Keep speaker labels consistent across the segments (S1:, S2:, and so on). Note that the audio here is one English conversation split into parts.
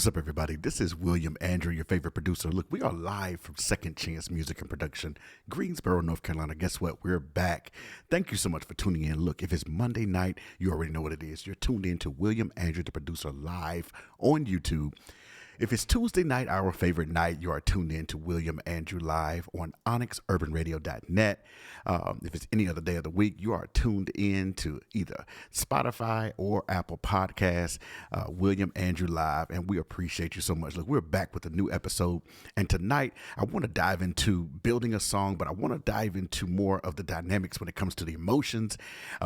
S1: What's up, everybody? This is William Andrew, your favorite producer. Look, we are live from Second Chance Music and Production, Greensboro, North Carolina. Guess what? We're back. Thank you so much for tuning in. Look, if it's Monday night, you already know what it is. You're tuned in to William Andrew, the producer, live on YouTube. If it's Tuesday night, our favorite night, you are tuned in to William Andrew Live on onyxurbanradio.net. If it's any other day of the week, you are tuned in to either Spotify or Apple Podcasts, William Andrew Live, and we appreciate you so much. Look, we're back with a new episode, and tonight I want to dive into building a song, but I want to dive into more of the dynamics when it comes to the emotions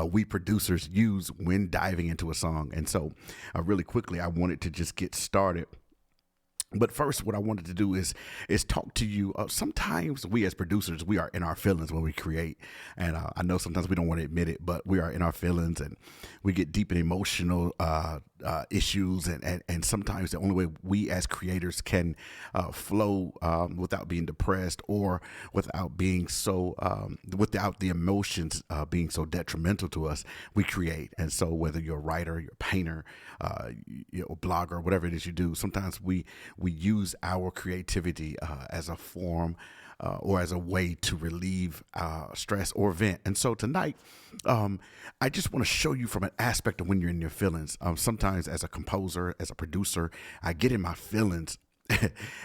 S1: we producers use when diving into a song. And so really quickly, I wanted to just get started. But first, what I wanted to do is talk to you. Sometimes we as producers, we are in our feelings when we create. And I know sometimes we don't want to admit it, but we are in our feelings and we get deep in emotional issues. And sometimes the only way we as creators can flow without being depressed or without being so, without the emotions being so detrimental to us, we create. And so whether you're a writer, you're a painter, you're a blogger, whatever it is you do, sometimes we use our creativity as a form or as a way to relieve stress or vent. And so tonight, I just want to show you from an aspect of when you're in your feelings. Sometimes as a composer, as a producer, I get in my feelings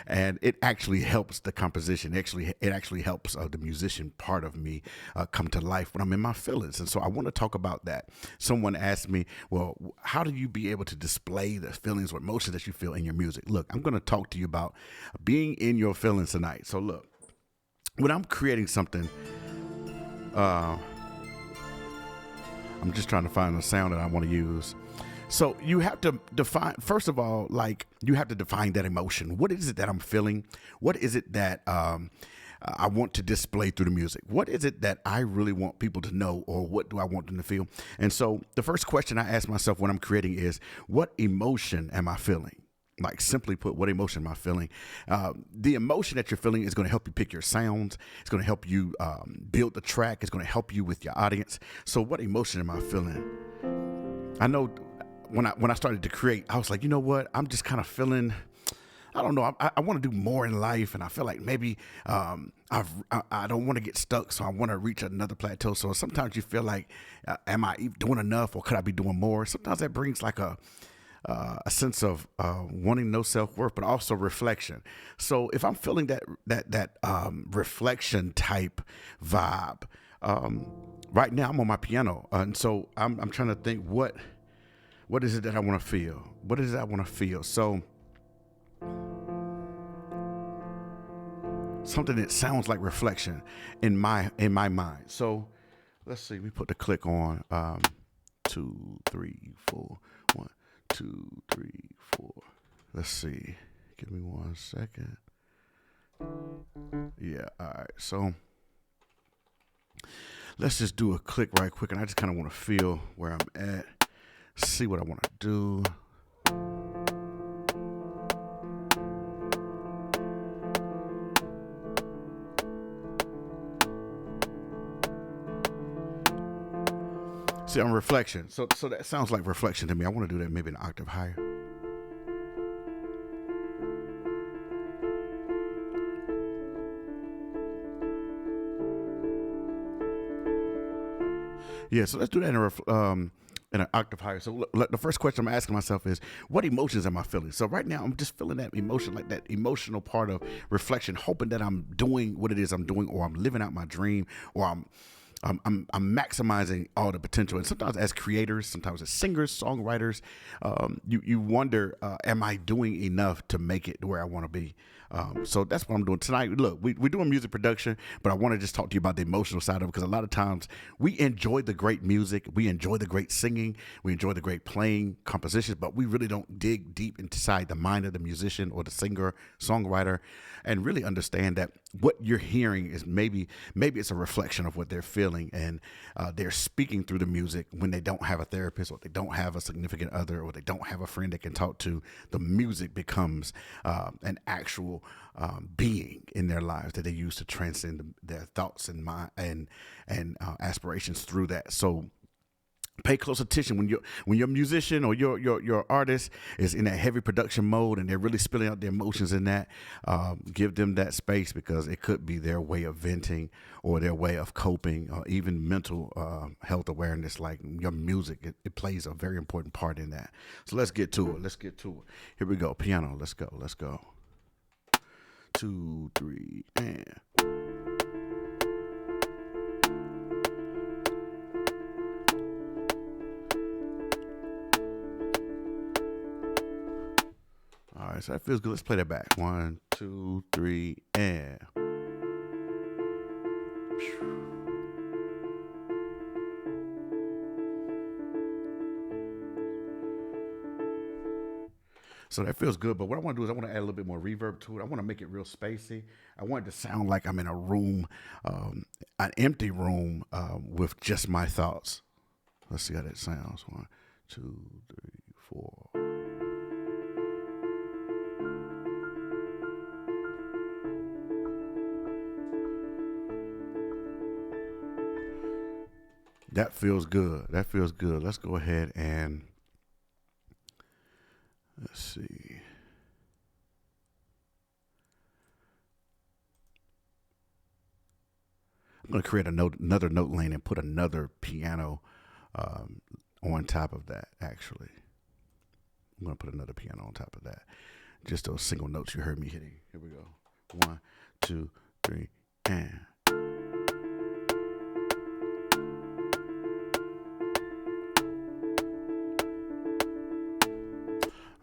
S1: and it actually helps the composition. It actually helps the musician part of me come to life when I'm in my feelings. And so I want to talk about that. Someone asked me, well, how do you be able to display the feelings or emotions that you feel in your music? Look, I'm going to talk to you about being in your feelings tonight. So look, when I'm creating something, I'm just trying to find the sound that I want to use. So you have to define, first of all, like you have to define that emotion. What is it that I'm feeling? What is it that I want to display through the music? What is it that I really want people to know, or what do I want them to feel? And so the first question I ask myself when I'm creating is, what emotion am I feeling? Like, simply put, what emotion am I feeling? The emotion that you're feeling is going to help you pick your sounds. It's going to help you build the track. It's going to help you with your audience. So what emotion am I feeling? I know when I started to create, I was like, you know what? I'm just kind of feeling, I don't know. I want to do more in life, and I feel like maybe I don't want to get stuck, so I want to reach another plateau. So sometimes you feel like, am I doing enough, or could I be doing more? Sometimes that brings like a sense of wanting no self-worth, but also reflection. So if I'm feeling that reflection type vibe, right now I'm on my piano, and so I'm trying to think what is it that I want to feel? What is it I want to feel? So something that sounds like reflection in my mind. So let's see. We put the click on 2, 3, 4. 1, 2, 3, 4. Let's see. Give me 1 second. Yeah. All right. So let's just do a click right quick, and I just kind of want to feel where I'm at. See what I want to do. See, I'm reflection. So that sounds like reflection to me. I want to do that maybe an octave higher. Yeah, so let's do that in an octave higher. So the first question I'm asking myself is, what emotions am I feeling? So right now I'm just feeling that emotion, like that emotional part of reflection, hoping that I'm doing what it is I'm doing, or I'm living out my dream, or I'm maximizing all the potential. And sometimes as creators, sometimes as singers, songwriters, you wonder, am I doing enough to make it to where I want to be? So that's what I'm doing tonight. Look, we're doing music production, but I want to just talk to you about the emotional side of it, because a lot of times we enjoy the great music, we enjoy the great singing, we enjoy the great playing compositions, but we really don't dig deep inside the mind of the musician or the singer, songwriter, and really understand that what you're hearing is maybe it's a reflection of what they're feeling, and they're speaking through the music when they don't have a therapist, or they don't have a significant other, or they don't have a friend they can talk to. The music becomes an actual being in their lives that they use to transcend their thoughts and mind and aspirations through that. So Pay close attention when your musician or your artist is in that heavy production mode and they're really spilling out their emotions in that. Give them that space because it could be their way of venting or their way of coping or even mental health awareness. Like your music, it plays a very important part in that. So let's get to it. Let's get to it. Here we go. Piano. Let's go. Let's go. 2, 3, and. All right, so that feels good. Let's play that back. 1, 2, 3, and. So that feels good, but what I want to do is I want to add a little bit more reverb to it. I want to make it real spacey. I want it to sound like I'm in a room, an empty room with just my thoughts. Let's see how that sounds. 1, 2, 3, 4. That feels good. That feels good. Let's go ahead and let's see. I'm going to create another note lane and put another piano on top of that, actually. I'm going to put another piano on top of that. Just those single notes you heard me hitting. Here we go. 1, 2, 3, and.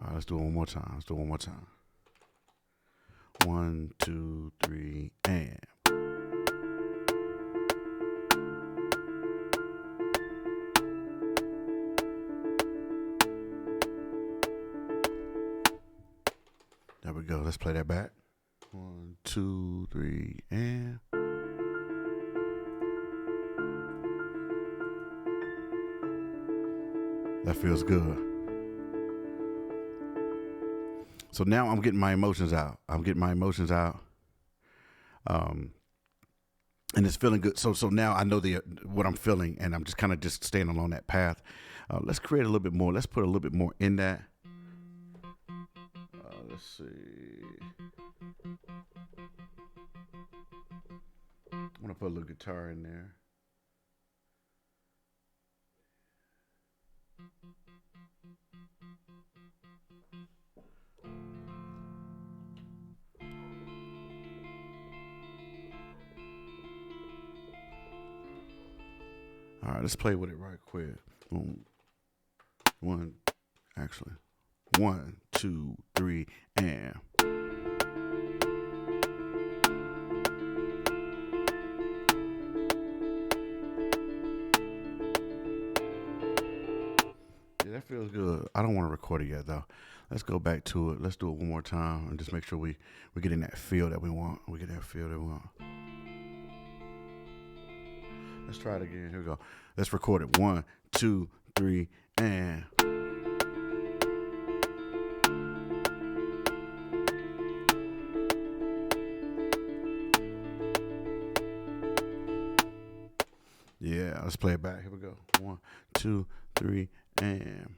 S1: All right, let's do it one more time. Let's do it one more time. 1, 2, 3, and. There we go. Let's play that back. 1, 2, 3, and. That feels good. So now I'm getting my emotions out. And it's feeling good. So now I know what I'm feeling, and I'm just kind of just staying along that path. Let's create a little bit more. Let's put a little bit more in that. Let's see. I want to put a little guitar in there. All right, let's play with it right quick. 1, 2, 3, and. Yeah, that feels good. I don't want to record it yet, though. Let's go back to it. Let's do it one more time and just make sure we're getting that feel that we want. We get that feel that we want. Let's try it again. Here we go. Let's record it. 1, 2, 3, and. Yeah, let's play it back. Here we go. 1, 2, 3, and.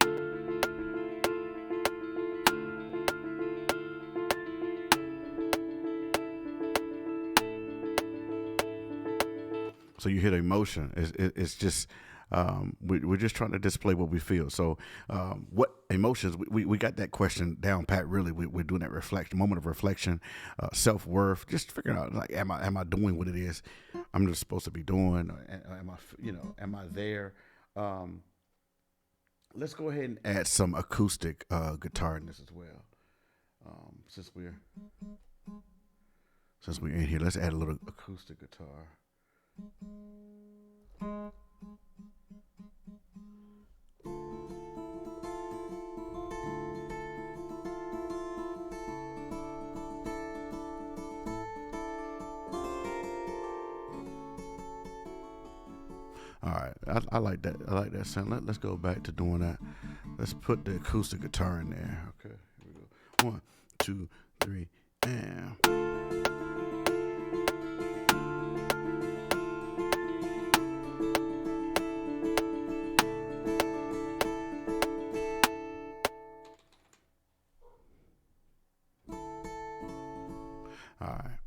S1: So you hear the emotion. It's just we're just trying to display what we feel. So what emotions? We got that question down pat. Really, we're doing that reflection, moment of reflection, self-worth. Just figuring out like, am I doing what it is I'm just supposed to be doing? Or am I there? Let's go ahead and add some acoustic guitar in this as well. Since we're in here, let's add a little acoustic guitar. All right, I like that. I like that sound. Let's go back to doing that. Let's put the acoustic guitar in there. Okay, here we go. 1, 2, 3, and. All right.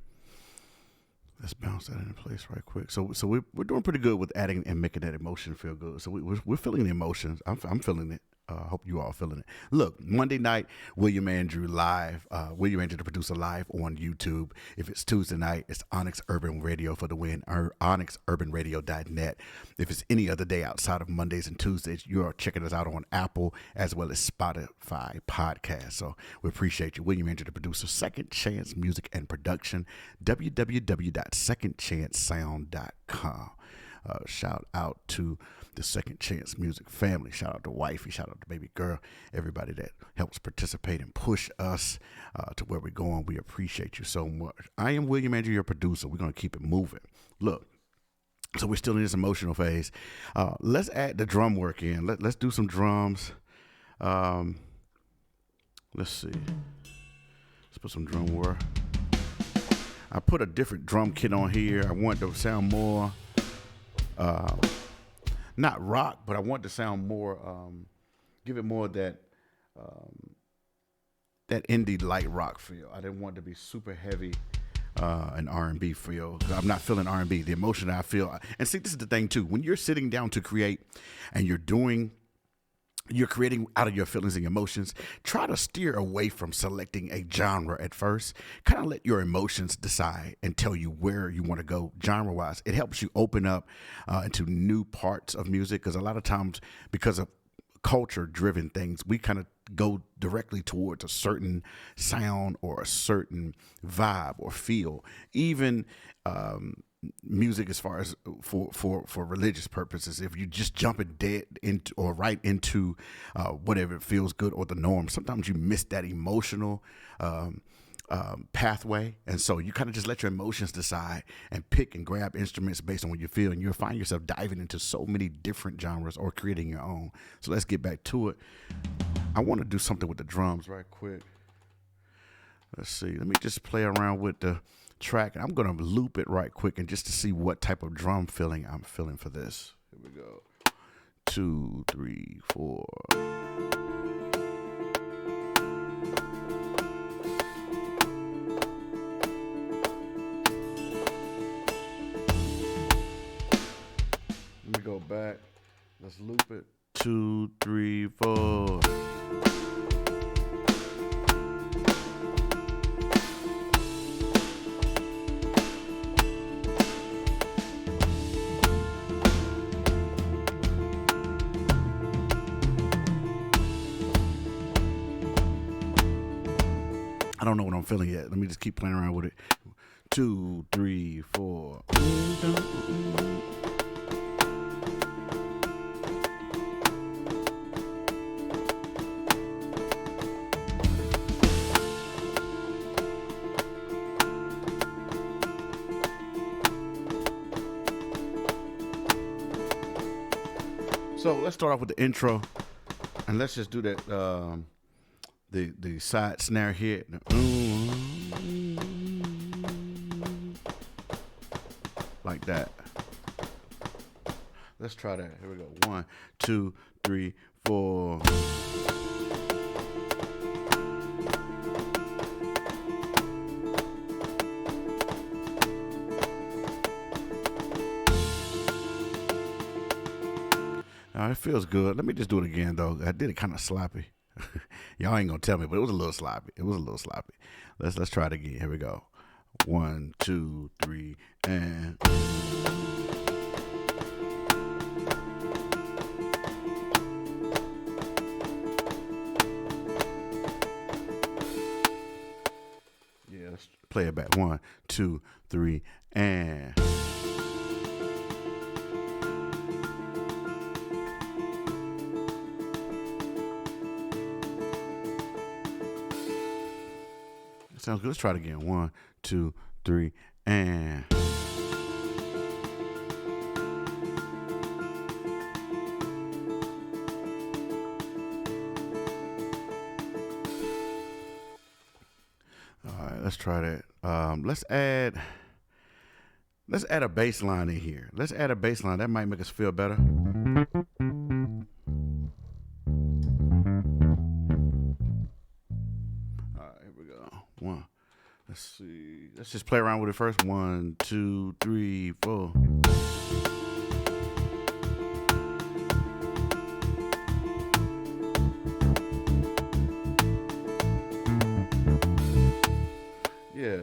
S1: Let's bounce that into place right quick. So we're doing pretty good with adding and making that emotion feel good. So we're feeling the emotions. I'm feeling it. I hope you all feeling it. Look, Monday night, William Andrew live. William Andrew, the producer, live on YouTube. If it's Tuesday night, it's Onyx Urban Radio for the win. OnyxUrbanRadio.net. If it's any other day outside of Mondays and Tuesdays, you are checking us out on Apple as well as Spotify podcast. So we appreciate you. William Andrew, the producer, Second Chance Music and Production. www.secondchancesound.com. Shout out to the Second Chance Music family. Shout out to wifey. Shout out to baby girl. Everybody that helps participate and push us to where we're going. We appreciate you so much. I am William Andrew, your producer. We're going to keep it moving. Look, so we're still in this emotional phase. Let's add the drum work in. Let's do some drums. Let's see. Let's put some drum work. I put a different drum kit on here. I want to sound more not rock, but I want to sound more, give it more that that indie light rock feel. I didn't want to be super heavy and R&B feel. I'm not feeling R&B. The emotion I feel, and see, this is the thing too. When you're sitting down to create, and you're creating out of your feelings and emotions, try to steer away from selecting a genre at first. Kind of let your emotions decide and tell you where you want to go genre-wise. It helps you open up into new parts of music, because a lot of times, because of culture-driven things, we kind of go directly towards a certain sound or a certain vibe or feel. Even music, as far as for religious purposes, if you just jump it dead into or right into whatever feels good or the norm, sometimes you miss that emotional pathway, and so you kind of just let your emotions decide and pick and grab instruments based on what you feel, and you'll find yourself diving into so many different genres or creating your own. So let's get back to it. I want to do something with the drums right quick. Let's see. Let me just play around with the track. I'm going to loop it right quick, and just to see what type of drum feeling I'm feeling for this. Here we go. 2, 3, 4. Let me go back. Let's loop it. 2, 3, 4. I don't know what I'm feeling yet. Let me just keep playing around with it. 2, 3, 4. So let's start off with the intro, and let's just do that. The side snare here. Like that. Let's try that. Here we go. 1, 2, 3, 4. It feels good. Let me just do it again, though. I did it kind of sloppy. Y'all ain't gonna tell me, but it was a little sloppy. Let's try it again. Here we go. 1, 2, 3, and. Yeah, let's play it back. 1, 2, 3, and. Sounds good. Let's try it again. 1, 2, 3, and. All right, let's try that. Let's add a bass line in here. Let's add a bass line. That might make us feel better. Let's see. Let's just play around with it first. 1, 2, 3, 4. Yeah.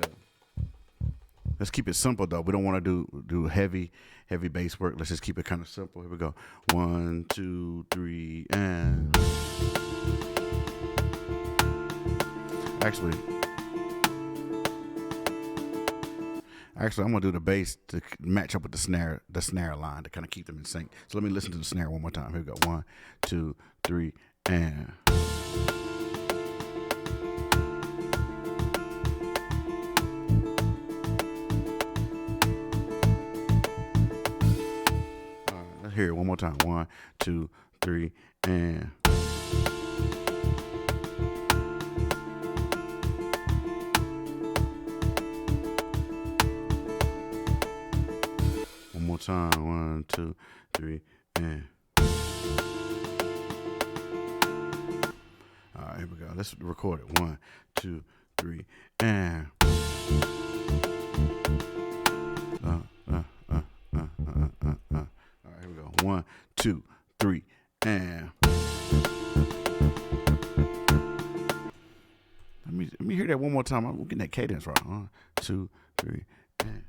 S1: Let's keep it simple though. We don't want to do heavy bass work. Let's just keep it kind of simple. Here we go. 1, 2, 3, and actually, I'm gonna do the bass to match up with the snare line to kind of keep them in sync. So let me listen to the snare one more time. Here we go. 1, 2, 3, and. Let's hear it one more time. 1, 2, 3, and. One more time. 1, 2, 3, and. All right, here we go. Let's record it. 1, 2, 3, and. All right, here we go. 1, 2, 3, and. Let me hear that one more time. I'm getting that cadence right. 1, 2, 3, and.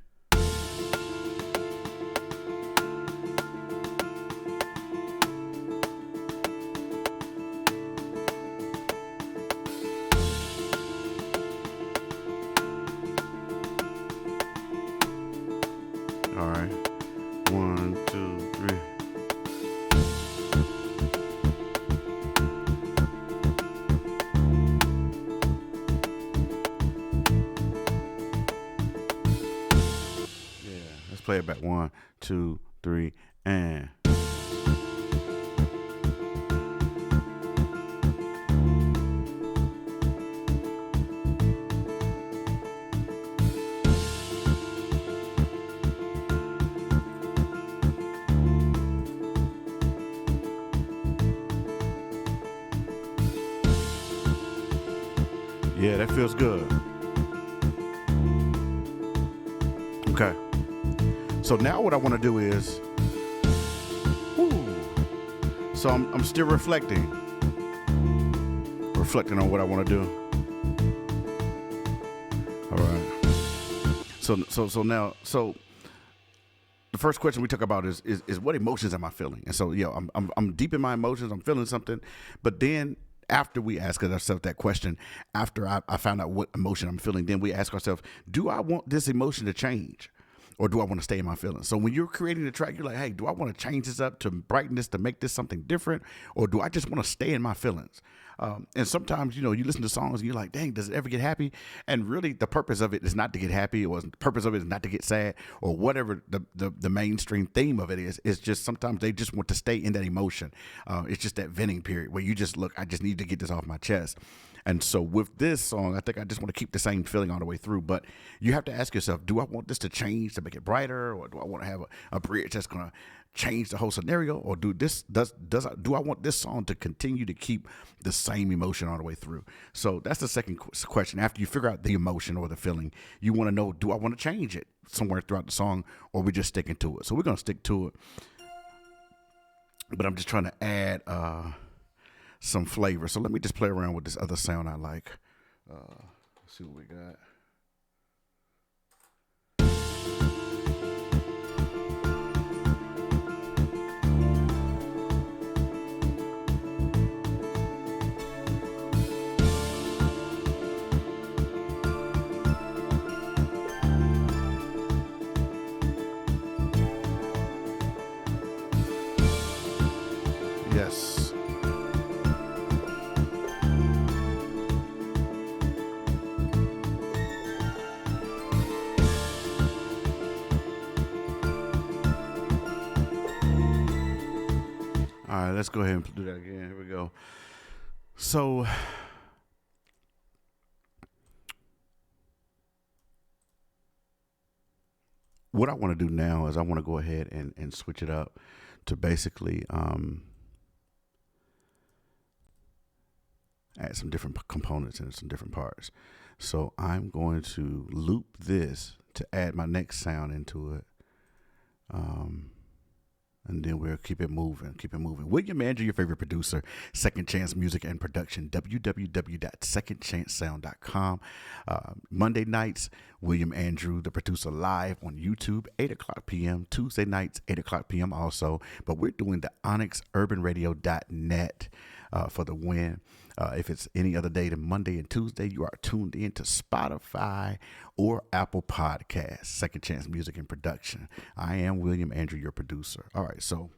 S1: All right. 1, 2, 3. Yeah, let's play it back. 1, 2, 3, and. Yeah, that feels good. Okay. So now what I want to do is, so I'm still reflecting on what I want to do. All right. So now, the first question we talk about is what emotions am I feeling? And so, I'm deep in my emotions. I'm feeling something, but then after we ask ourselves that question, after I found out what emotion I'm feeling, then we ask ourselves, do I want this emotion to change? Or do I want to stay in my feelings? So when you're creating the track, you're like, hey, do I want to change this up to brighten this, to make this something different? Or do I just want to stay in my feelings? And sometimes, you listen to songs and you're like, dang, does it ever get happy? And really the purpose of it is not to get happy, or the purpose of it is not to get sad, or whatever the mainstream theme of it is. It's just sometimes they just want to stay in that emotion. It's just that venting period where you just look, I just need to get this off my chest. And so with this song, I think I just want to keep the same feeling all the way through. But you have to ask yourself, do I want this to change to make it brighter? Or do I want to have a bridge that's going to change the whole scenario? Or do I want this song to continue to keep the same emotion all the way through? So that's the second question. After you figure out the emotion or the feeling, you want to know, do I want to change it somewhere throughout the song, or we just sticking to it? So we're going to stick to it. But I'm just trying to add some flavor. So let me just play around with this other sound I like. Let's see what we got. Yes. All right, let's go ahead and do that again. Here we go. So what I want to do now is I want to go ahead and switch it up to basically add some different components and some different parts. So I'm going to loop this to add my next sound into it. And then we'll keep it moving, keep it moving. William Andrew, your favorite producer, Second Chance Music and Production, www.secondchancesound.com. Monday nights, William Andrew, the producer, live on YouTube, 8 o'clock p.m. Tuesday nights, 8 o'clock p.m. also. But we're doing the onyxurbanradio.net for the win. If it's any other day than Monday and Tuesday, you are tuned in to Spotify or Apple Podcasts, Second Chance Music and Production. I am William Andrew, your producer. All right, so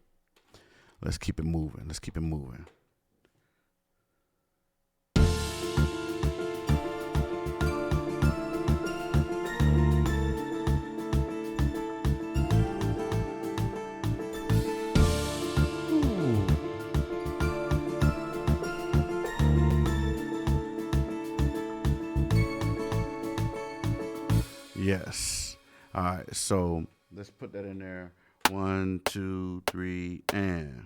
S1: let's keep it moving. Let's keep it moving. Yes. All right. So let's put that in there. 1, 2, 3, and.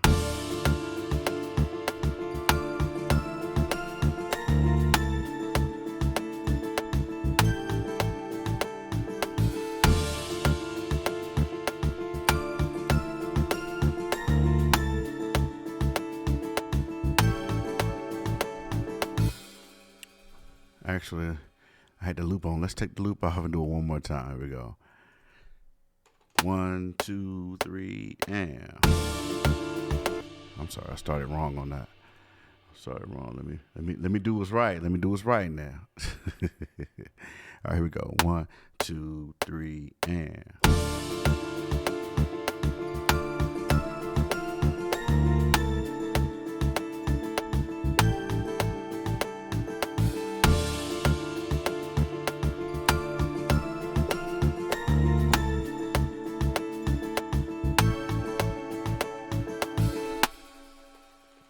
S1: Actually, I had the loop on. Let's take the loop off and do it one more time. Here we go. 1, 2, 3, and. I'm sorry, I started wrong on that. Started wrong. Let me do what's right. Let me do what's right now. All right, here we go. 1, 2, 3, and.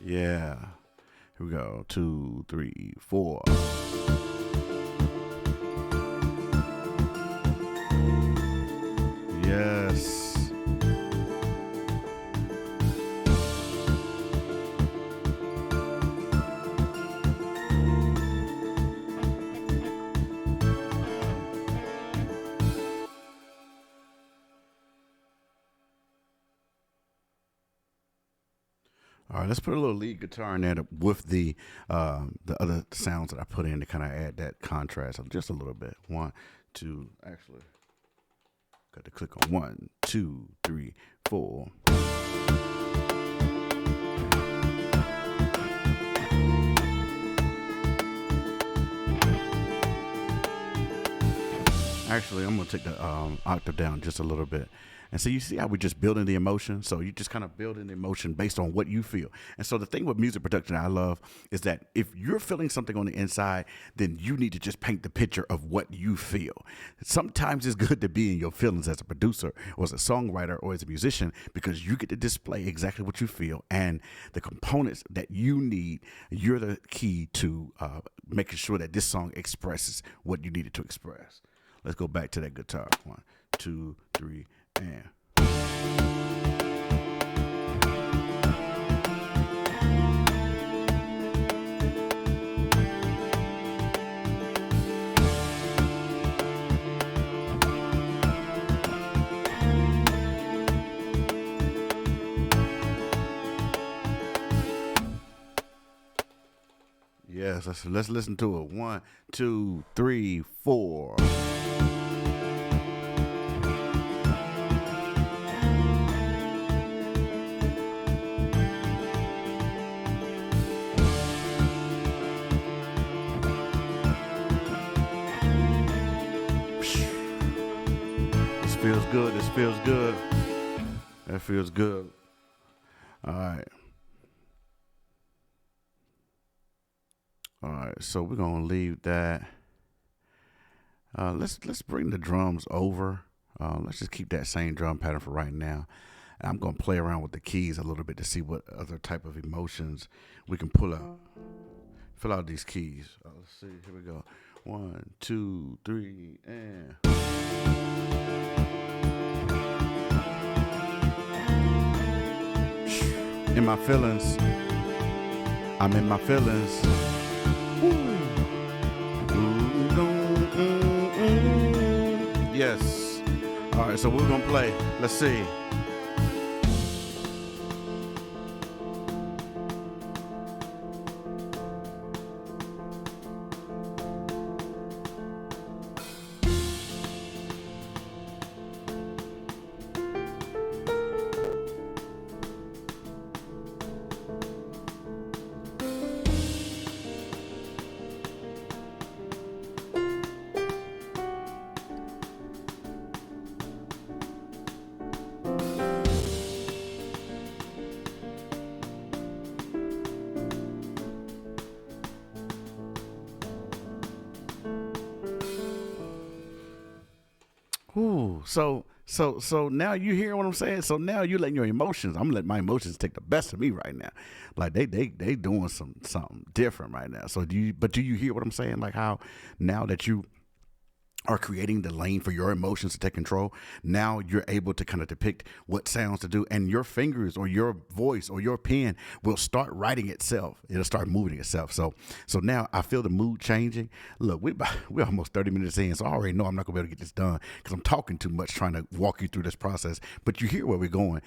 S1: Yeah. Here we go. 2, 3, 4. Yes. All right, let's put a little lead guitar in there with the other sounds that I put in to kind of add that contrast just a little bit. 1, 2, actually, got to click on 1, 2, 3, 4. Actually, I'm going to take the octave down just a little bit. And so you see how we're just building the emotion? So you just kind of building the emotion based on what you feel. And so the thing with music production I love is that if you're feeling something on the inside, then you need to just paint the picture of what you feel. Sometimes it's good to be in your feelings as a producer or as a songwriter or as a musician because you get to display exactly what you feel and the components that you need. You're the key to making sure that this song expresses what you needed to express. Let's go back to that guitar. 1, 2, 3, and. Yes, let's listen to it. 1, 2, 3, 4. Feels good. This feels good. That feels good. All right. All right. So we're gonna leave that. Let's bring the drums over. Let's just keep that same drum pattern for right now. And I'm gonna play around with the keys a little bit to see what other type of emotions we can pull out. Fill out these keys. Let's see. Here we go. 1, 2, 3, and. In my feelings. I'm in my feelings. Ooh. Ooh, Yes. All right, so we're gonna play. Let's see. Ooh, so now you hear what I'm saying. So now you letting your emotions. I'm letting my emotions take the best of me right now. Like they doing something different right now. So do you hear what I'm saying? Like how now that you are creating the lane for your emotions to take control. Now you're able to kind of depict what sounds to do, and your fingers or your voice or your pen will start writing itself. It'll start moving itself. So now I feel the mood changing. Look, we're almost 30 minutes in, so I already know I'm not gonna be able to get this done because I'm talking too much trying to walk you through this process. But you hear where we're going,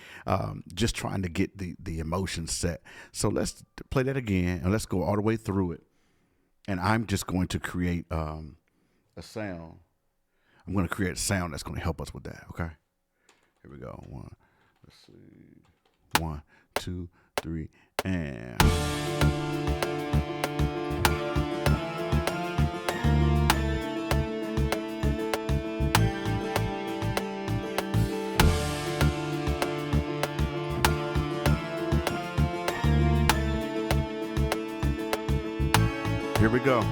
S1: just trying to get the emotions set. So let's play that again and let's go all the way through it. And I'm just going to create a sound. I'm going to create a sound that's going to help us with that. Okay. Here we go. Let's see. 1, 2, 3, and. Here we go.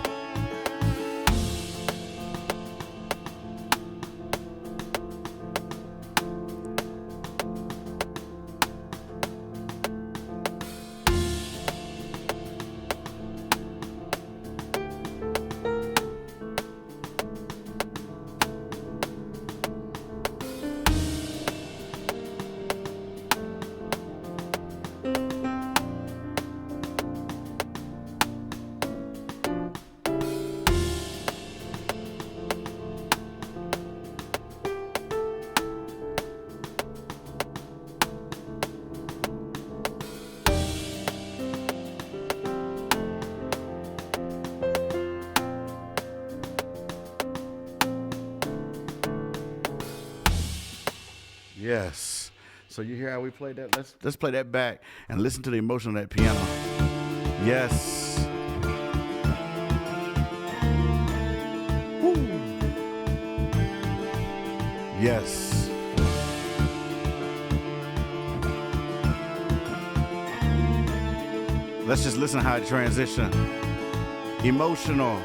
S1: Yes. So you hear how we played that? Let's play that back and listen to the emotion of that piano. Yes. Woo. Yes. Let's just listen how it transitions. Emotional.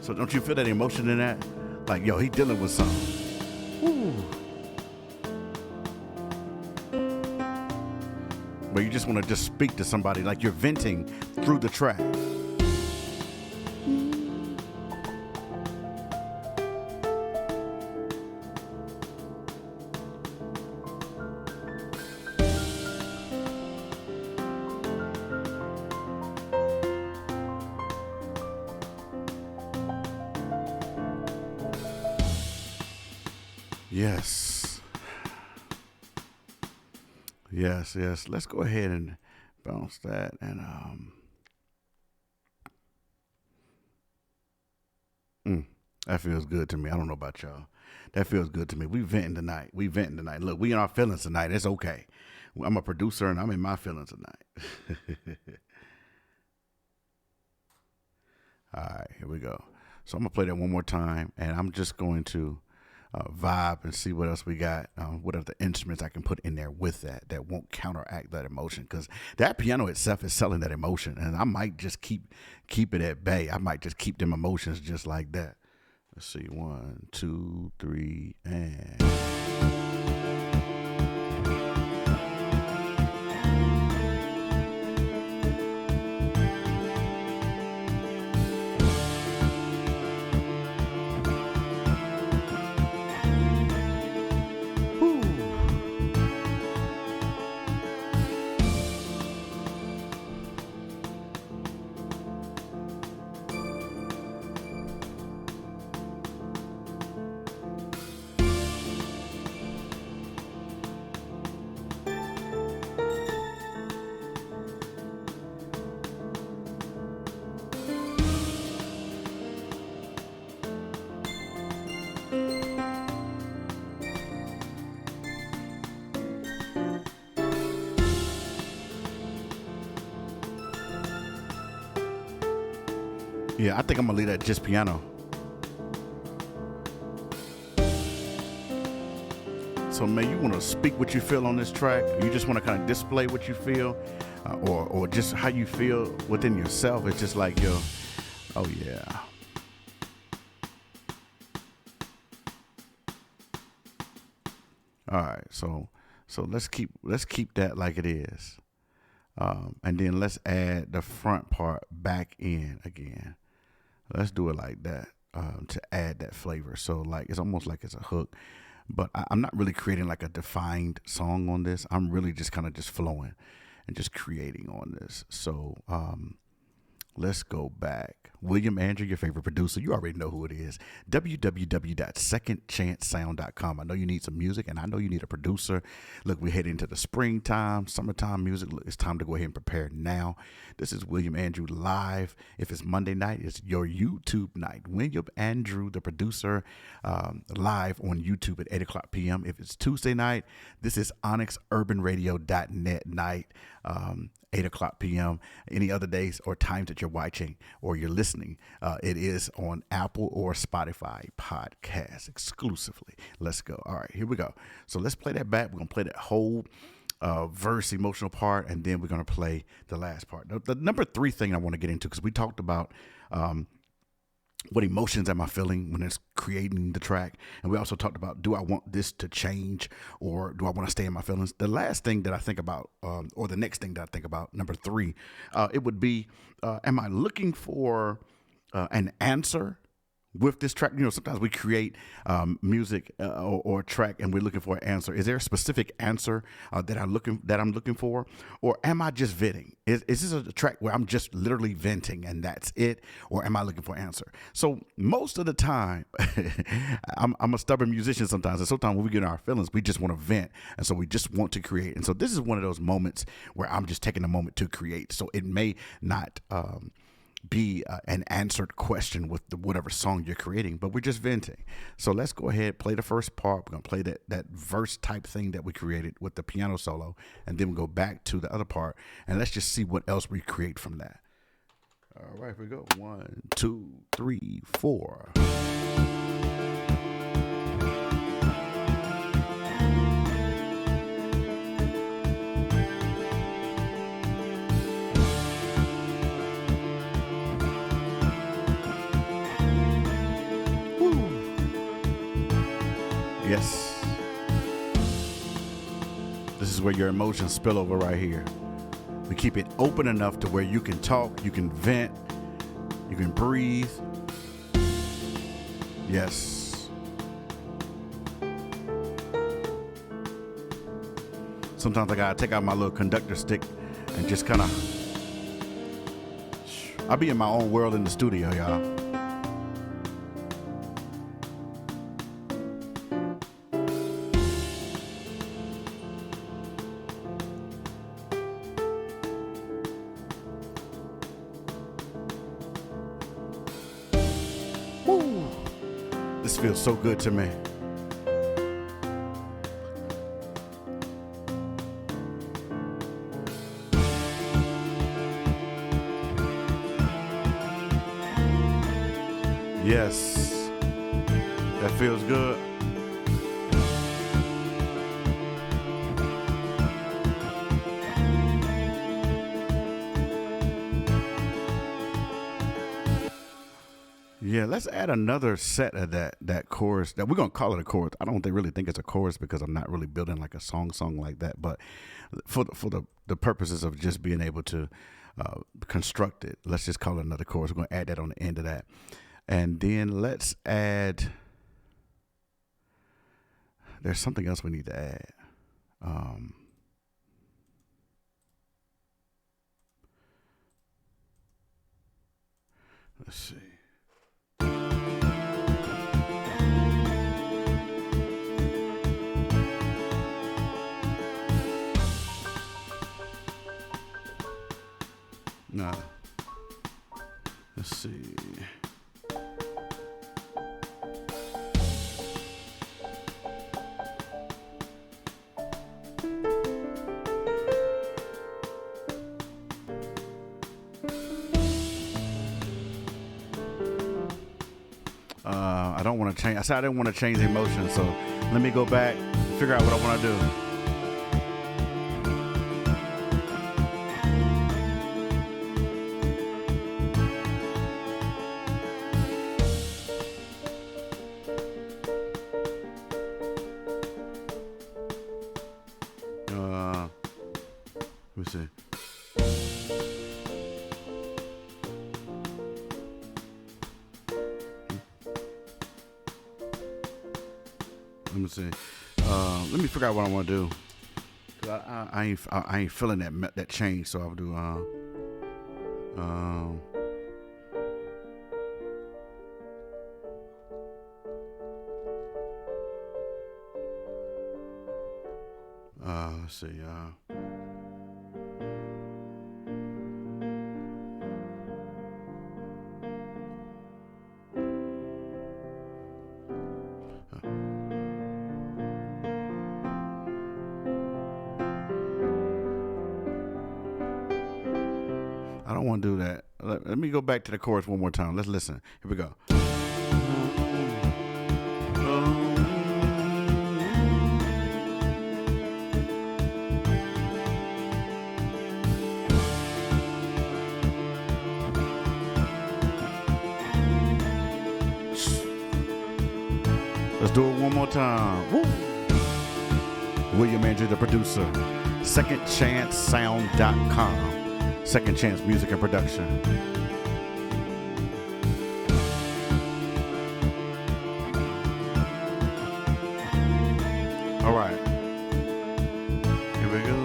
S1: So don't you feel that emotion in that? Like, yo, he dealing with something. Ooh. But you just want to just speak to somebody like you're venting through the track. Yes. Yes, yes. Let's go ahead and bounce that and that feels good to me. I don't know about y'all. That feels good to me. We venting tonight. Look, we in our feelings tonight. It's okay. I'm a producer and I'm in my feelings tonight. All right, here we go. So I'm gonna play that one more time, and I'm just going to vibe and see what else we got. What are the instruments I can put in there with that won't counteract that emotion? Because that piano itself is selling that emotion, and I might just keep it at bay. I might just keep them emotions just like that. Let's see, 1, 2, 3, and. Yeah, I think I'm gonna leave that just piano. So, man, you want to speak what you feel on this track? You just want to kind of display what you feel, or just how you feel within yourself. It's just like, yo, oh yeah. All right, so let's keep that like it is, and then let's add the front part back in again. Let's do it like that, to add that flavor. So like it's almost like it's a hook, but I'm not really creating like a defined song on this. I'm really just kind of just flowing and just creating on this. So let's go back. William Andrew, your favorite producer. You already know who it is. www.secondchancesound.com. I know you need some music, and I know you need a producer. Look, we're heading into the springtime, summertime music. Look, it's time to go ahead and prepare now. This is William Andrew live. If it's Monday night, it's your YouTube night. William Andrew, the producer, live on YouTube at 8 o'clock p.m. If it's Tuesday night, this is onyxurbanradio.net night. 8 o'clock p.m. Any other days or times that you're watching or you're listening, it is on Apple or Spotify podcast exclusively. Let's go. All right, here we go. So let's play that back. We're going to play that whole verse, emotional part, and then we're going to play the last part. The number 3 thing I want to get into, because we talked about what emotions am I feeling when it's creating the track? And we also talked about, do I want this to change or do I want to stay in my feelings? The last thing that I think about, or the next thing that I think about, number 3, it would be, am I looking for an answer with this track? You know, sometimes we create music or a track and we're looking for an answer. Is there a specific answer that I'm looking for, or am I just venting? Is this a track where I'm just literally venting and that's it, or am I looking for an answer? So most of the time, I'm a stubborn musician sometimes, and sometimes when we get in our feelings, we just want to vent, and so we just want to create. And so this is one of those moments where I'm just taking a moment to create. So it may not be an answered question with whatever song you're creating, but we're just venting. So let's go ahead, play the first part. We're going to play that verse type thing that we created with the piano solo, and then we'll go back to the other part, and let's just see what else we create from that. All right, here we go. 1, 2, 3, 4. Yes. This is where your emotions spill over right here. We keep it open enough to where you can talk, you can vent, you can breathe. Yes. Sometimes I gotta take out my little conductor stick and just kind of, I'll be in my own world in the studio, y'all. This feels so good to me. Yes, that feels good. Yeah, let's add another set of that chorus. That we're gonna call it a chorus. I don't really think it's a chorus because I'm not really building like a song like that. But for the purposes of just being able to construct it, let's just call it another chorus. We're gonna add that on the end of that, and then let's add. There's something else we need to add. Let's see. Nah. Let's see. don't want to change. I said I didn't want to change the emotion, so let me go back, figure out what I want to do. Let me see. Let me see. Let me figure out what I want to do. 'Cause I ain't feeling that change, so I'll do. Let's see. I don't want to do that. Let me go back to the chorus one more time. Let's listen. Here we go. Let's do it one more time. Woo! William Andrew, the producer. SecondChanceSound.com. Second Chance Music and Production. All right. Here we go.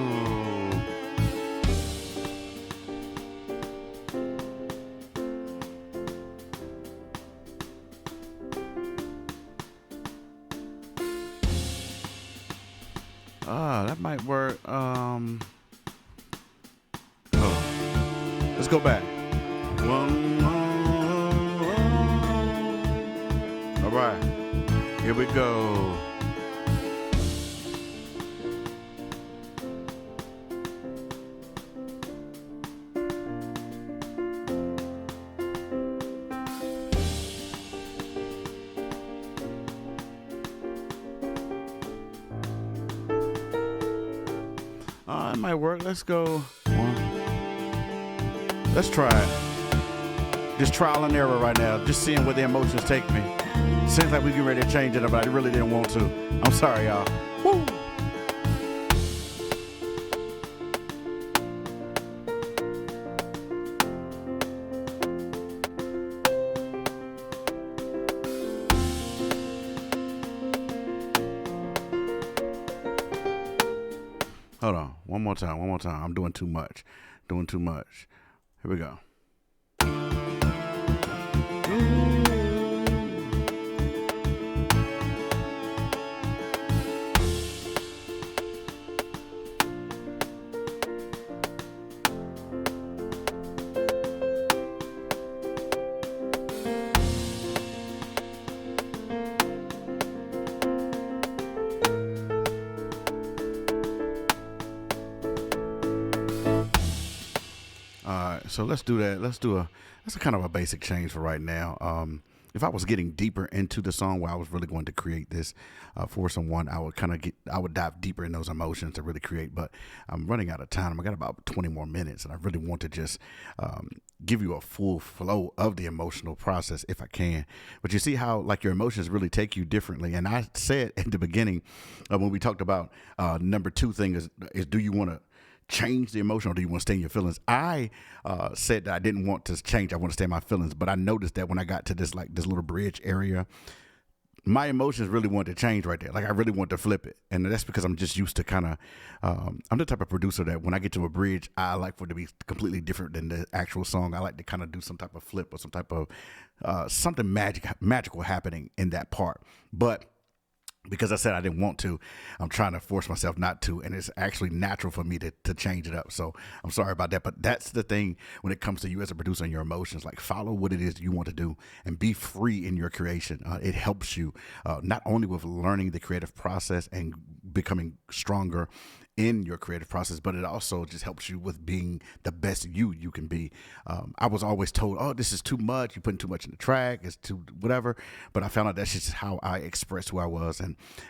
S1: That might work. Let's go back. All right. Here we go. It might work. Let's go. Let's try it. Just trial and error right now. Just seeing where the emotions take me. Seems like we get ready to change it, but I really didn't want to. I'm sorry, y'all. Woo! Hold on. One more time. I'm doing too much. Here we go. So let's do that. That's a kind of a basic change for right now. If I was getting deeper into the song where I was really going to create this for someone, I would dive deeper in those emotions to really create. But I'm running out of time. I got about 20 more minutes, and I really want to just give you a full flow of the emotional process if I can. But you see how like your emotions really take you differently. And I said at the beginning when we talked about number 2 thing is do you want to change the emotion or do you want to stay in your feelings? I said that I didn't want to change. I want to stay in my feelings. But I noticed that when I got to this little bridge area, my emotions really wanted to change right there. Like I really want to flip it. And that's because I'm just used to kind of, I'm the type of producer that when I get to a bridge, I like for it to be completely different than the actual song. I like to kind of do some type of flip or some type of something magical happening in that part. But because I said I didn't want to, I'm trying to force myself not to, and it's actually natural for me to change it up. So I'm sorry about that, but that's the thing when it comes to you as a producer and your emotions. Like follow what it is you want to do and be free in your creation. It helps you not only with learning the creative process and becoming stronger in your creative process, but it also just helps you with being the best you can be. I was always told, oh, this is too much. You're putting too much in the track. It's too whatever. But I found out that's just how I expressed who I was.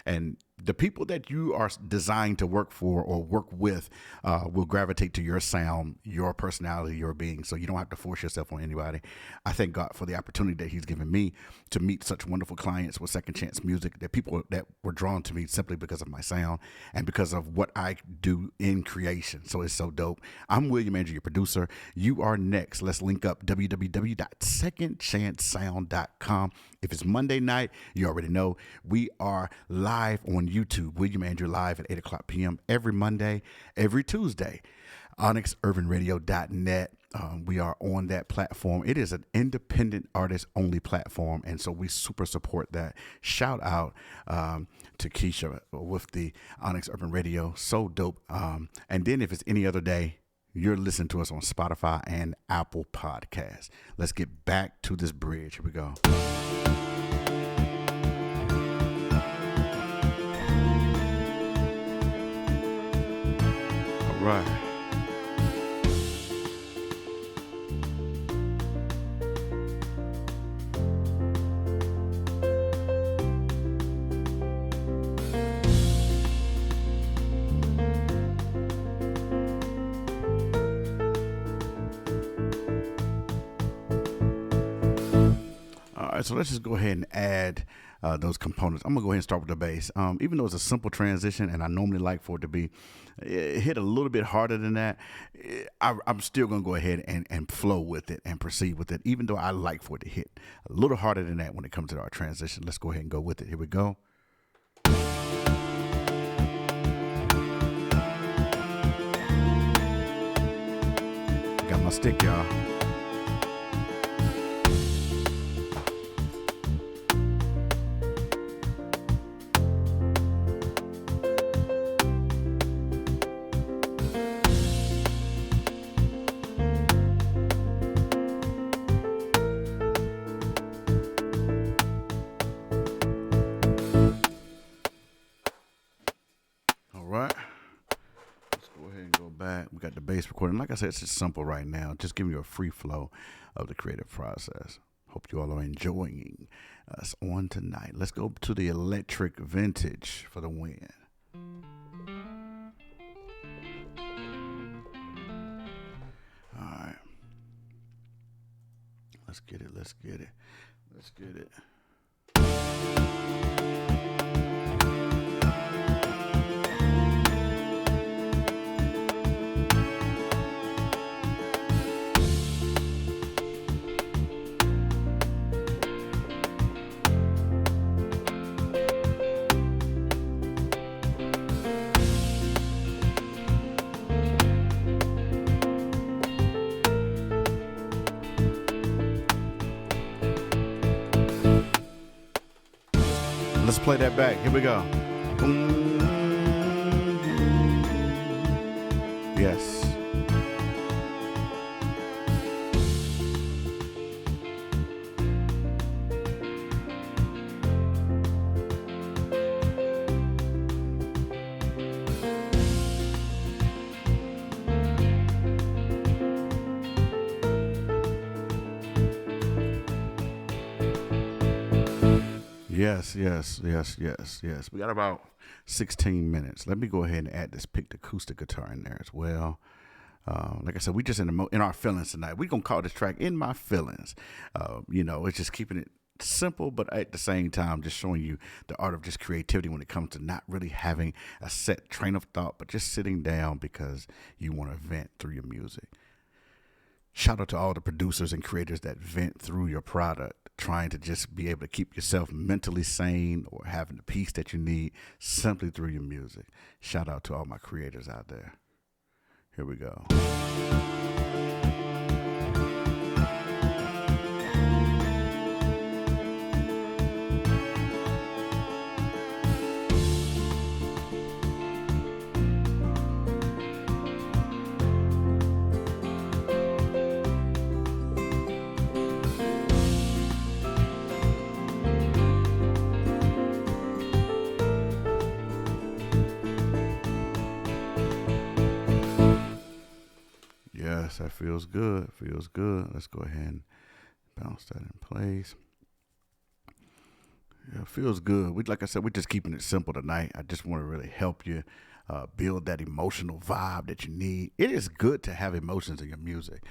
S1: And the people that you are designed to work for or work with will gravitate to your sound, your personality, your being. So you don't have to force yourself on anybody. I thank God for the opportunity that he's given me to meet such wonderful clients with Second Chance Music, that people that were drawn to me simply because of my sound and because of what I do in creation. So it's so dope. I'm William Andrew, your producer. You are next. Let's link up www.secondchancesound.com. If it's Monday night, you already know we are live on YouTube. William Andrew live at 8 o'clock p.m. every Monday, every Tuesday. OnyxUrbanRadio.net. We are on that platform. It is an independent artist only platform, and so we super support that. Shout out to Keisha with the Onyx Urban Radio. So dope. And then if it's any other day, you're listening to us on Spotify and Apple Podcasts. Let's get back to this bridge. Here we go. All right. All right, so let's just go ahead and add those components. I'm going to go ahead and start with the bass. Even though it's a simple transition and I normally like for it to be hit a little bit harder than that, I'm still going to go ahead and flow with it and proceed with it, even though I like for it to hit a little harder than that when it comes to our transition. Let's go ahead and go with it. Here we go. Got my stick, y'all. We got the bass recording. Like I said, it's just simple right now. Just giving you a free flow of the creative process. Hope you all are enjoying us on tonight. Let's go to the electric vintage for the win. All right. Let's get it. Let's get it. Let's get it. Let's play that back. Here we go. Yes. Yes. We got about 16 minutes. Let me go ahead and add this picked acoustic guitar in there as well. Like I said, we just in our feelings tonight. We're going to call this track In My Feelings. It's just keeping it simple, but at the same time, just showing you the art of just creativity when it comes to not really having a set train of thought, but just sitting down because you want to vent through your music. Shout out to all the producers and creators that vent through your product, trying to just be able to keep yourself mentally sane or having the peace that you need simply through your music. Shout out to all my creators out there. Here we go. Yes, that feels good. Feels good. Let's go ahead and bounce that in place. Yeah, it feels good. Like I said, we're just keeping it simple tonight. I just want to really help you build that emotional vibe that you need. It is good to have emotions in your music.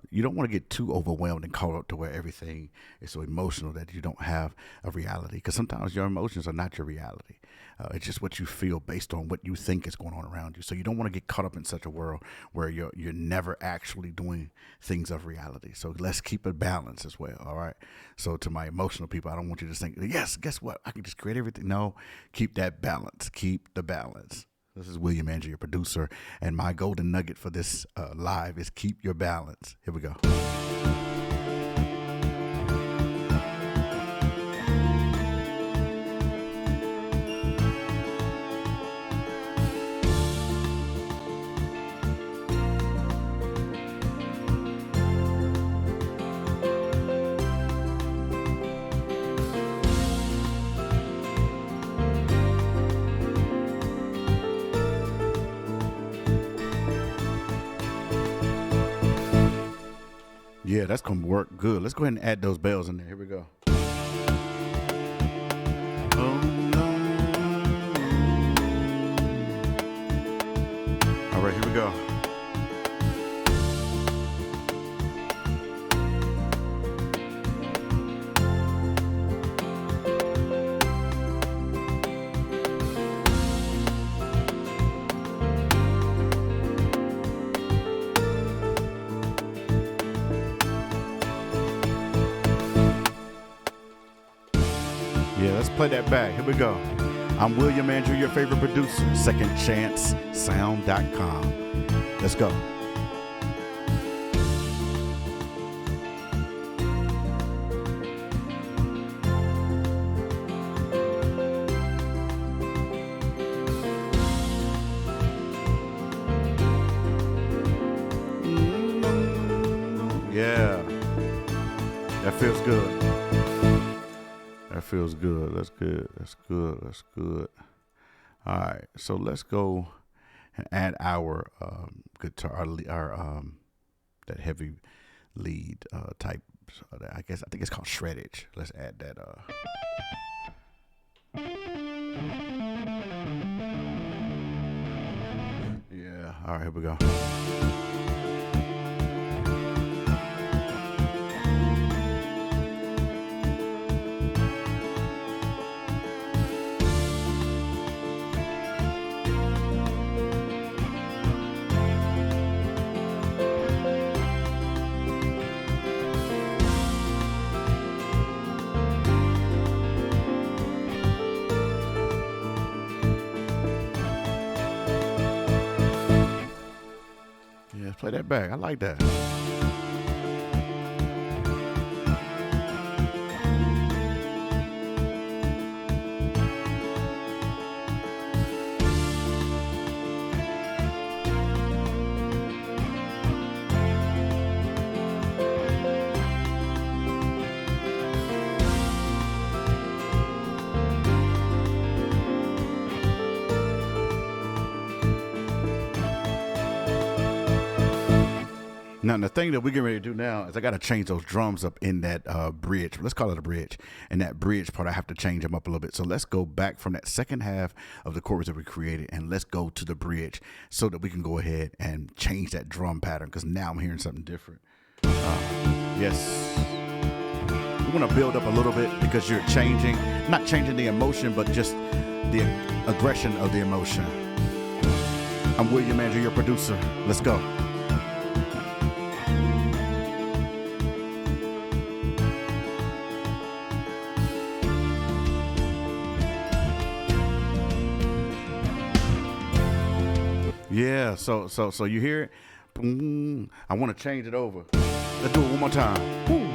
S1: You don't want to get too overwhelmed and caught up to where everything is so emotional that you don't have a reality. Because sometimes your emotions are not your reality. It's just what you feel based on what you think is going on around you. So you don't want to get caught up in such a world where you're never actually doing things of reality. So let's keep a balance as well. All right. So to my emotional people, I don't want you to think, yes, guess what? I can just create everything. No, keep that balance. Keep the balance. This is William Andrew, your producer, and my golden nugget for this live is keep your balance. Here we go. Yeah, that's going to work good. Let's go ahead and add those bells in there. Here we go. Oh, no. All right, here we go. Yeah, let's play that back. Here we go. I'm William Andrew, your favorite producer. SecondChanceSound.com. Let's go. Yeah, that feels good. That feels good. That's good. That's good. That's good. All right. So let's go and add our guitar, our that heavy lead type. I think it's called shreddage. Let's add that. Yeah. All right. Here we go. Play that back. I like that. Now, the thing that we're getting ready to do now is I got to change those drums up in that bridge. Let's call it a bridge. And that bridge part, I have to change them up a little bit. So let's go back from that second half of the chorus that we created and let's go to the bridge so that we can go ahead and change that drum pattern because now I'm hearing something different. Yes. We want to build up a little bit because you're changing, not changing the emotion, but just the aggression of the emotion. I'm William Andrew, your producer. Let's go. Yeah, so you hear it? Boom. I want to change it over. Let's do it one more time. Woo.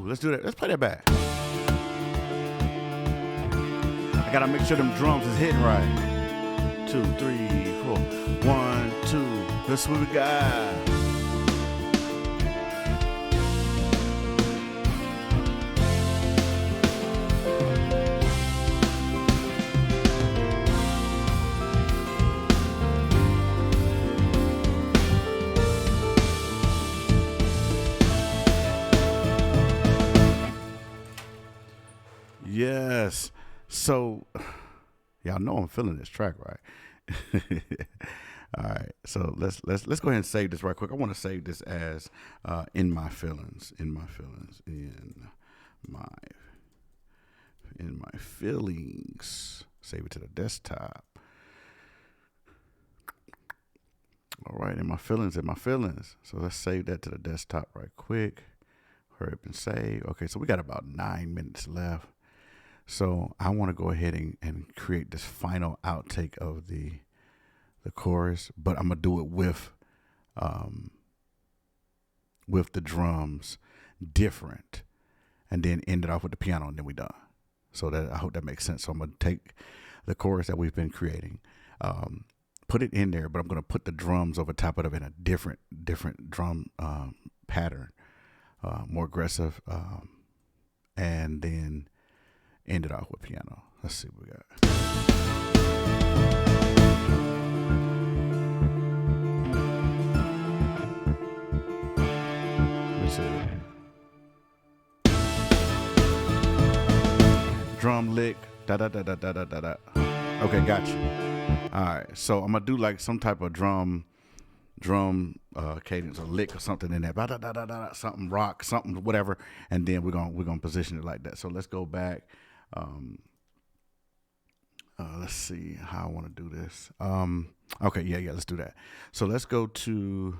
S1: Let's do that. Let's play that back. I gotta make sure them drums is hitting right. 2, 3, 4. 1, 2. That's what we got. Yes. So, y'all know I'm feeling this track, right? All right. So let's go ahead and save this right quick. I want to save this as in my feelings. In my feelings. Save it to the desktop. All right, in my feelings. So let's save that to the desktop right quick. Hurry up and save. Okay, so we got about 9 minutes left. So I want to go ahead and create this final outtake of the chorus, but I'm gonna do it with the drums different, and then end it off with the piano, and then we done. So that I hope that makes sense. So I'm gonna take the chorus that we've been creating, put it in there, but I'm gonna put the drums over top of it in a different drum pattern, more aggressive, and then end it off with piano. Let's see what we got. Let's see. Drum lick. Da da da da da da da da. Okay, got you. All right, so I'm gonna do like some type of drum cadence or lick or something in there. Da da da da da. Something rock, something whatever, and then we're gonna position it like that. So let's go back. Let's see how I want to do this. Okay, yeah, let's do that. So let's go to,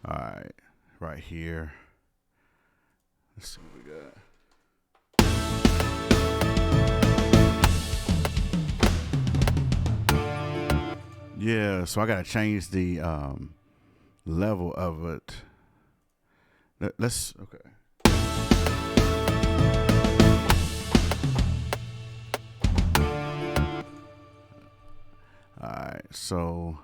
S1: all right here. Let's see what we got. Yeah, so I gotta change the level of it. Let's okay. All right, so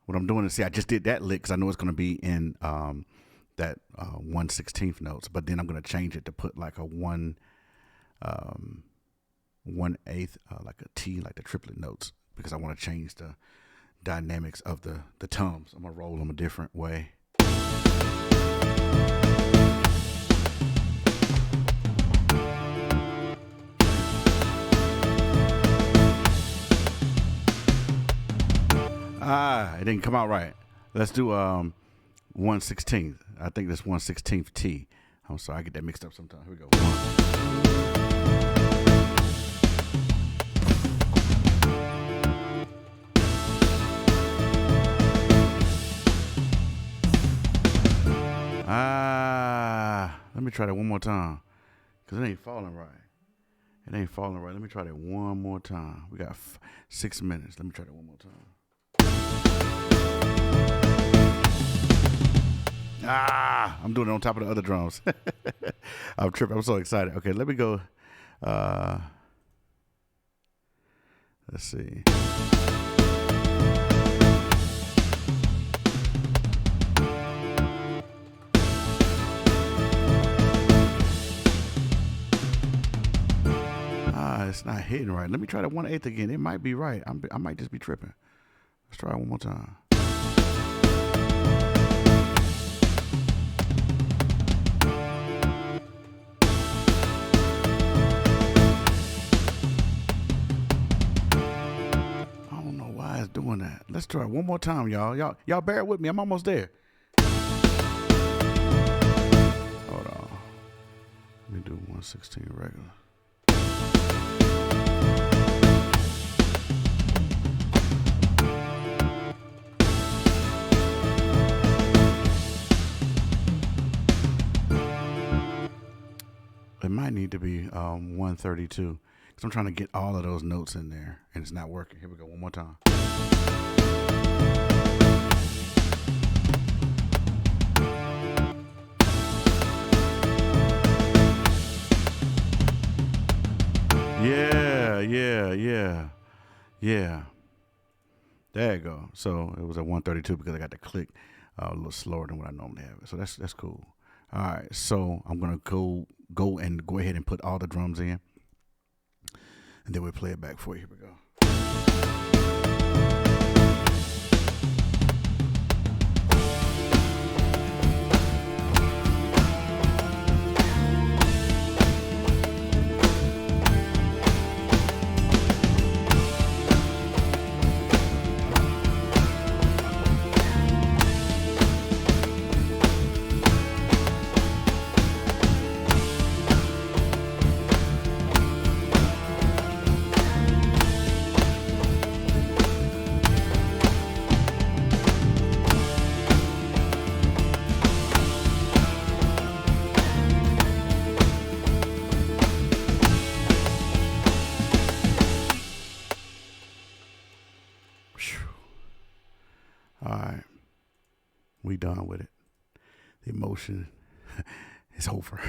S1: what I'm doing is, see, I just did that lick because I know it's going to be in that 1/16 notes, but then I'm going to change it to put like a 1/8, like a T, like the triplet notes, because I want to change the dynamics of the toms. I'm going to roll them a different way. It didn't come out right. Let's do 1/16. I think that's 1/16 T. I'm sorry, I get that mixed up sometimes. Here we go. Let me try that one more time, because it ain't falling right. Let me try that one more time. We got 6 minutes. Let me try that one more time. I'm doing it on top of the other drums. I'm tripping. I'm so excited. Okay, let me go. Let's see. It's not hitting right. Let me try that 1/8 again. It might be right. I might just be tripping. Let's try it one more time. I don't know why it's doing that. Let's try it one more time, y'all. Y'all bear with me. I'm almost there. Hold on. Let me do 1/16 regular. It might need to be 132, because I'm trying to get all of those notes in there and it's not working. Here we go, one more time. Yeah, yeah, yeah, yeah. There you go. So it was at 132 because I got to click a little slower than what I normally have. So that's cool. All right. So I'm gonna go ahead and put all the drums in, and then we'll play it back for you. Here we go. All right, we done with it. The emotion is over.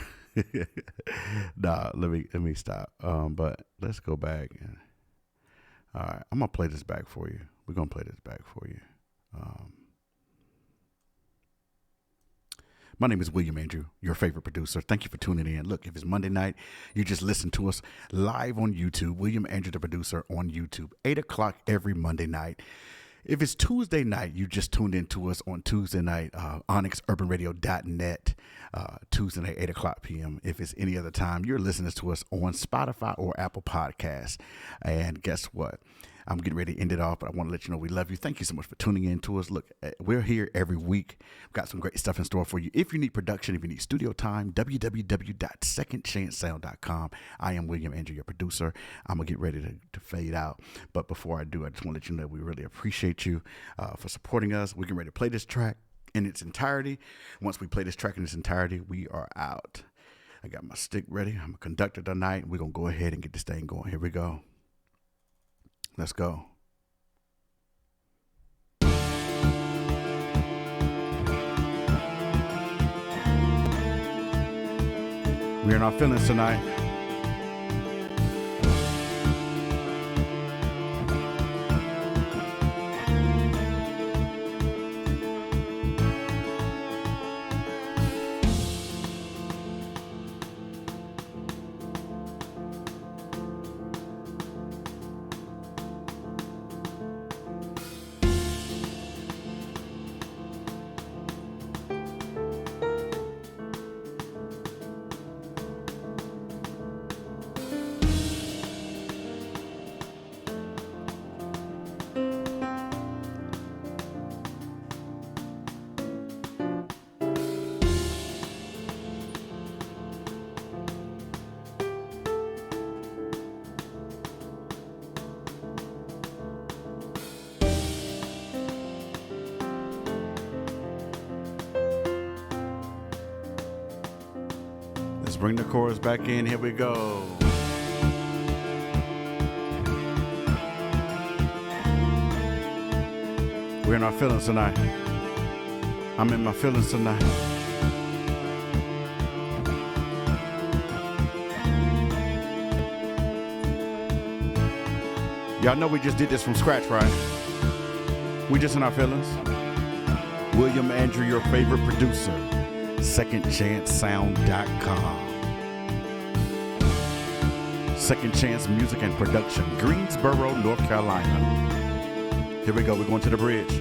S1: Nah, let me stop. But let's go back. All right, I'm gonna play this back for you. We're gonna play this back for you. My name is William Andrew, your favorite producer. Thank you for tuning in. Look, if it's Monday night, you just listen to us live on YouTube. William Andrew, the producer, on YouTube, 8 o'clock every Monday night. If it's Tuesday night, you just tuned in to us on Tuesday night, onyxurbanradio.net, Tuesday night, 8 o'clock p.m. If it's any other time, you're listening to us on Spotify or Apple Podcasts. And guess what? I'm getting ready to end it off, but I want to let you know we love you. Thank you so much for tuning in to us. Look, we're here every week. We've got some great stuff in store for you. If you need production, if you need studio time, www.secondchancesound.com. I am William Andrew, your producer. I'm going to get ready to fade out. But before I do, I just want to let you know we really appreciate you for supporting us. We're getting ready to play this track in its entirety. Once we play this track in its entirety, we are out. I got my stick ready. I'm a conductor tonight. We're going to go ahead and get this thing going. Here we go. Let's go. We're in our feelings tonight. Let's bring the chorus back in. Here we go. We're in our feelings tonight. I'm in my feelings tonight. Y'all know we just did this from scratch, right? We just in our feelings. William Andrew, your favorite producer. SecondChanceSound.com. Second Chance Music and Production, Greensboro, North Carolina. Here we go. We're going to the bridge.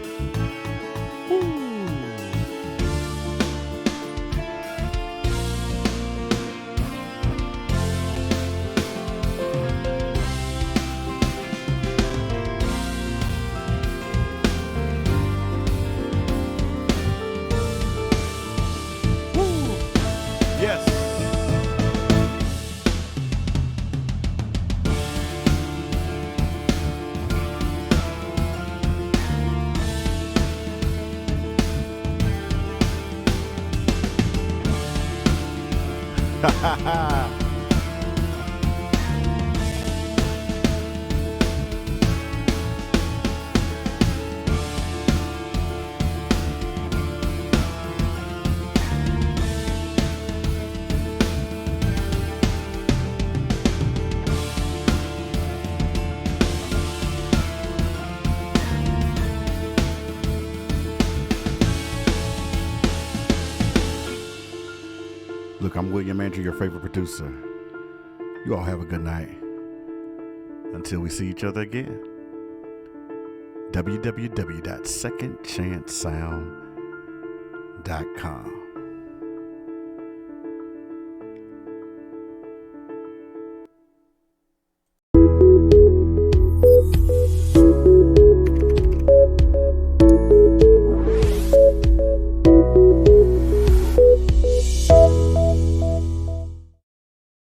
S1: Look, I'm William Andrew, your favorite producer. You all have a good night. Until we see each other again. www.secondchancesound.com